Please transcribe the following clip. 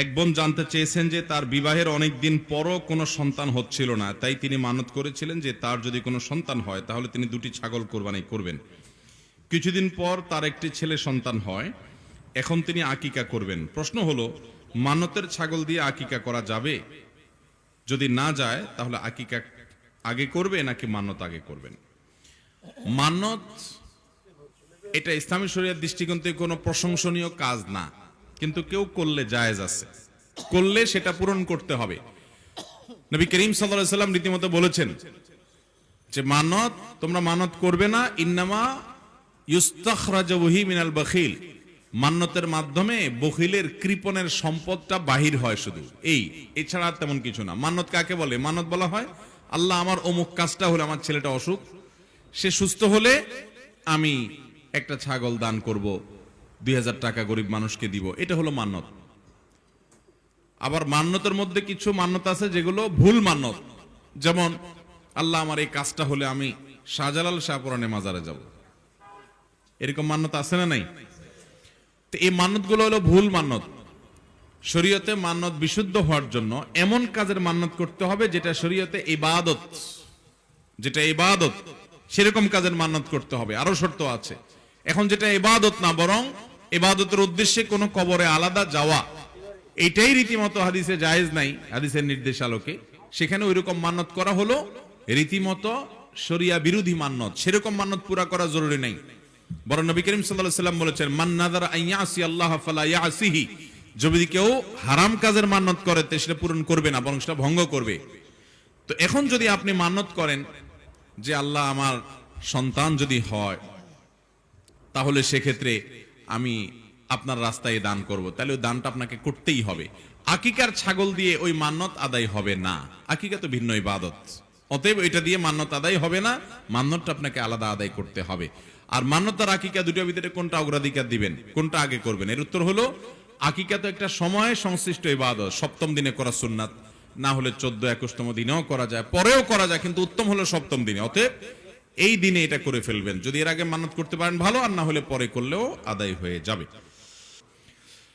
এক বোন জানতে চেয়েছেন যে তার বিবাহের অনেক দিন পরও কোনো সন্তান হচ্ছিল না, তাই তিনি মানত করেছিলেন যে তার যদি কোনো সন্তান হয় তাহলে তিনি 2টি ছাগল কোরবানি করবেন। কিছুদিন পর তার একটি ছেলে সন্তান হয়, এখন তিনি আকিকা করবেন। প্রশ্ন হলো, মানতের ছাগল দিয়ে আকিকা করা যাবে? যদি না যায় তাহলে আকিকা আগে করবে নাকি মানত আগে করবেন? মানত এটা ইসলামী শরীয়তের দৃষ্টিকোণ থেকে কোনো প্রশংসনীয় কাজ না, কিন্তু কেউ করলে জায়েজ আছে, করলে সেটা পূরণ করতে হবে। নবী করিম সাল্লাল্লাহু আলাইহি ওয়াসাল্লাম রীতিমতো বলেছেন যে মানত তোমরা মানত করবে না, ইন্নামা ইউস্তাখরাজু বিহি মিনাল বখিল, মান্নতের মাধ্যমে বখিলের কৃপণের সম্পদটা বাহির হয় শুধু, এছাড়া তেমন কিছু না। মান্নত কাকে বলে? মানত বলা হয় আল্লাহ আমার অমুক কাজটা হলে, আমার ছেলেটা অসুখ, সে সুস্থ হলে আমি একটা ছাগল দান করব, 2000 টাকা গরিব মানুষকে দিব, এটা হলো মান্নত। আবার মান্নতের মধ্যে কিছু মান্নত আছে যেগুলো ভুল মান্নত, যেমন আল্লাহ আমার এই কাজটা হলে আমি শাহজালাল শাহপুরানে মাজারে যাব, এরকম মান্নত আছে না নাই? তো এই মান্নতগুলো হলো ভুল মান্নত। শরীয়তে মান্নত বিশুদ্ধ হওয়ার জন্য এমন কাজের মান্নত করতে হবে যেটা শরীয়তে ইবাদত, সেরকম কাজের মান্নত করতে হবে। আরো শর্ত আছে। এখন যেটা ইবাদত না, বরং ইবাদতের উদ্দেশ্যে কোনো কবরে আলাদা যাওয়া, এইটাই রীতিমতো হাদিসে জায়েজ নাই, হাদিসের নির্দেশ আলোকে সেখানে ওইরকম মান্নত করা হলো রীতিমতো শরিয়া বিরোধী মান্নত। সেরকম মান্নত পুরা করা জরুরি নাই, বরং নবী করিম সাল্লাল্লাহু আলাইহি ওয়াসাল্লাম বলেছেন, মান নাযারা আন ইয়াসি আল্লাহ ফালা ইয়াসিহি, যদি কেউ হারাম কাজের মান্নত করে তে সেটা পূরণ করবে না, বরং সেটা ভঙ্গ করবে। তো এখন যদি আপনি মান্নত করেন যে আল্লাহ আমার সন্তান যদি হয় তাহলে সেক্ষেত্রে আমি আপনার রাস্তায় দান করব, তাহলে ওই দানটা আপনাকে করতেই হবে। আকিকার ছাগল দিয়ে ওই মান্নত আদায় হবে না, আকিকা তো ভিন্ন ইবাদত, অতএব এটা দিয়ে মান্নত আদায় হবে না, মান্নতটা আপনাকে আলাদা আদায় করতে হবে। আর মান্নত আর আকিকা দুটোর ভিতরে কোনটা অগ্রাধিকার দিবেন, কোনটা আগে করবেন? এর উত্তর হলো, আকিকা তো একটা সময় সংশ্লিষ্ট ইবাদত, 7ম দিনে করা সুন্নাত, না হলে 14-21তম দিনেও করা যায়, পরেও করা যায়, কিন্তু উত্তম হলো 7ম দিনে। অতএব এই দিনে এটা করে ফেলবেন, যদি এর আগে মান্নত করতে পারেন ভালো, আর না হলে পরে করলেও আদায় হয়ে যাবে।